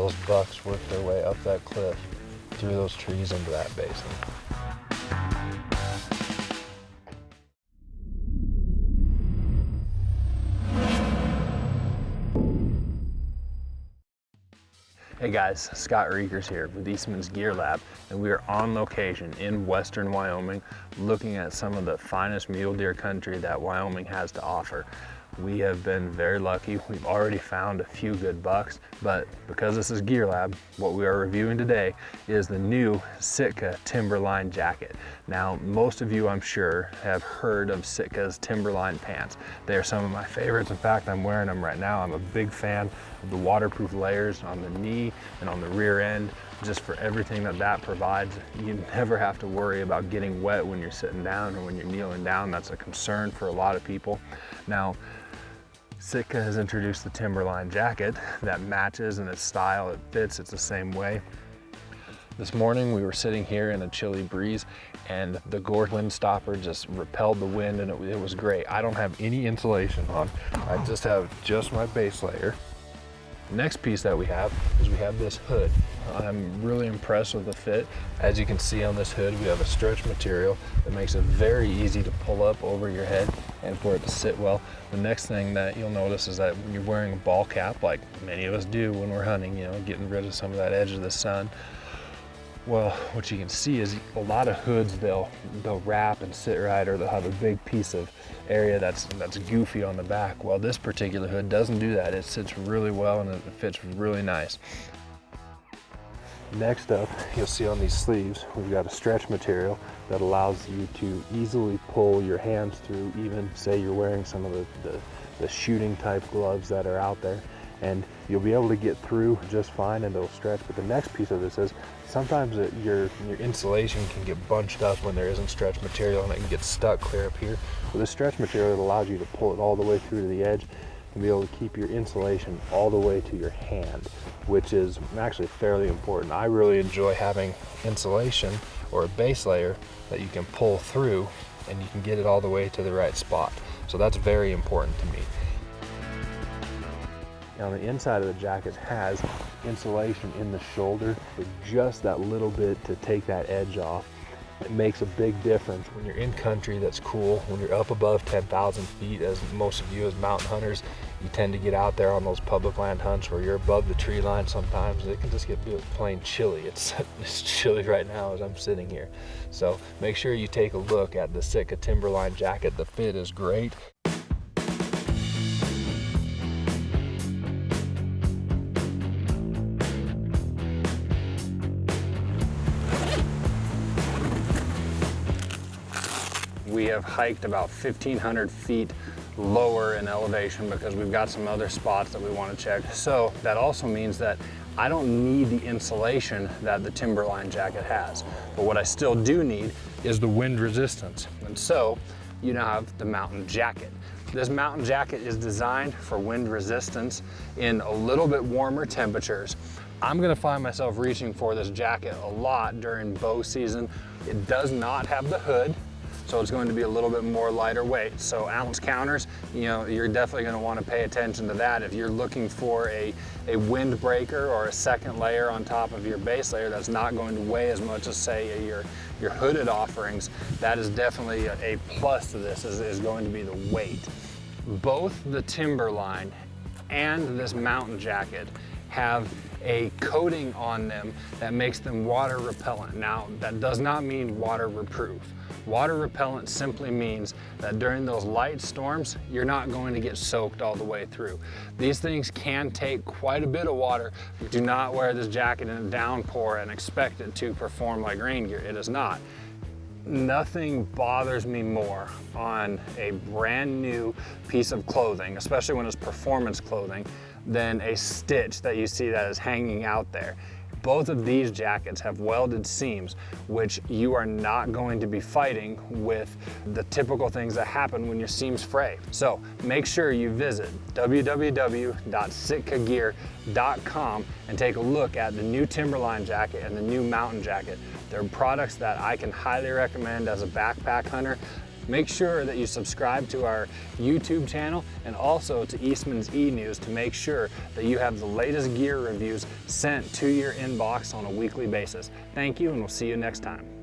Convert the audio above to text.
those bucks work their way up that cliff, through those trees into that basin. Hey guys, Scott Reekers here with Eastmans Gear Lab, and we are on location in western Wyoming looking at some of the finest mule deer country that Wyoming has to offer. We have been very lucky. We've already found a few good bucks, but because this is Gear Lab, what we are reviewing today is the new Sitka Timberline Jacket. Now, most of you, I'm sure, have heard of Sitka's Timberline Pants. They are some of my favorites. In fact, I'm wearing them right now. I'm a big fan of the waterproof layers on the knee and on the rear end, just for everything that that provides. You never have to worry about getting wet when you're sitting down or when you're kneeling down. That's a concern for a lot of people. Now, Sitka has introduced the Timberline Jacket that matches in its style, it fits, it's the same way. This morning we were sitting here in a chilly breeze and the Gord wind stopper just repelled the wind, and it was great. I don't have any insulation on. I just have my base layer. The next piece that we have is we have this hood. I'm really impressed with the fit. As you can see on this hood, we have a stretch material that makes it very easy to pull up over your head and for it to sit well. The next thing that you'll notice is that when you're wearing a ball cap, like many of us do when we're hunting, you know, getting rid of some of that edge of the sun, well, what you can see is a lot of hoods, they'll wrap and sit right, or they'll have a big piece of area that's goofy on the back. Well, this particular hood doesn't do that. It sits really well and it fits really nice. Next up, you'll see on these sleeves, we've got a stretch material that allows you to easily pull your hands through, even say you're wearing some of the shooting type gloves that are out there, and you'll be able to get through just fine and it'll stretch. But the next piece of this is sometimes your insulation can get bunched up when there isn't stretch material and it can get stuck clear up here. With the stretch material, it allows you to pull it all the way through to the edge and be able to keep your insulation all the way to your hand, which is actually fairly important. I really enjoy having insulation or a base layer that you can pull through and you can get it all the way to the right spot. So that's very important to me. Now, the inside of the jacket has insulation in the shoulder for just that little bit to take that edge off. It makes a big difference when you're in country that's cool, when you're up above 10,000 feet, as most of you as mountain hunters, you tend to get out there on those public land hunts where you're above the tree line sometimes. It can just get plain chilly. It's chilly right now as I'm sitting here. So make sure you take a look at the Sitka Timberline Jacket. The fit is great. We have hiked about 1,500 feet lower in elevation because we've got some other spots that we want to check. So that also means that I don't need the insulation that the Timberline Jacket has. But what I still do need is the wind resistance. And so you now have the Mountain Jacket. This Mountain Jacket is designed for wind resistance in a little bit warmer temperatures. I'm gonna find myself reaching for this jacket a lot during bow season. It does not have the hood, so it's going to be a little bit more lighter weight. So ounce counters, you know, you're definitely going to want to pay attention to that. If you're looking for a windbreaker or a second layer on top of your base layer that's not going to weigh as much as, say, your hooded offerings, that is definitely a plus to this, is going to be the weight. Both the Timberline and this Mountain Jacket have a coating on them that makes them water repellent. Now, that does not mean water reproof. Water repellent simply means that during those light storms, you're not going to get soaked all the way through. These things can take quite a bit of water. Do not wear this jacket in a downpour and expect it to perform like rain gear. It is not. Nothing bothers me more on a brand new piece of clothing, especially when it's performance clothing, than a stitch that you see that is hanging out there. Both of these jackets have welded seams, which you are not going to be fighting with the typical things that happen when your seams fray. So make sure you visit www.sitkagear.com and take a look at the new Timberline Jacket and the new Mountain Jacket. They're products that I can highly recommend as a backpack hunter. Make sure that you subscribe to our YouTube channel and also to Eastman's e-news to make sure that you have the latest gear reviews sent to your inbox on a weekly basis. Thank you, and we'll see you next time.